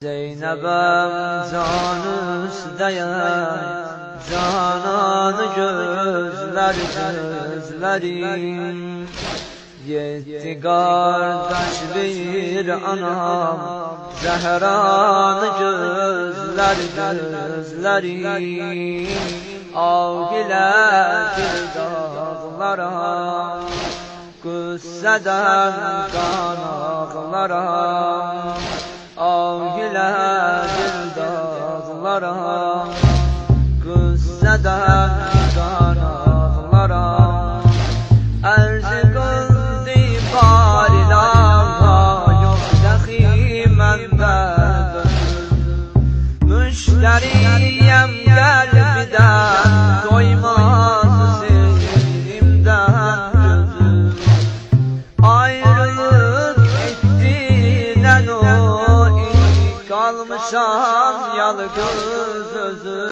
Zeynep'im canı üsteyem, cananı gözlerim. Yetti kardeş bir anam, Zehra'nı gözlerim. Ağ ile dil dağlara, Qüssədən qanaqlara. Ağ ile dil dağlara, Qüssədən qanaqlara. Ərzi qıldı barilağa, yox dəxi məndə müştəriyəm qəlbidən, doymaz sevimdən gözüm. Ayrılık etdidən o, kalmışam yalqız özüm.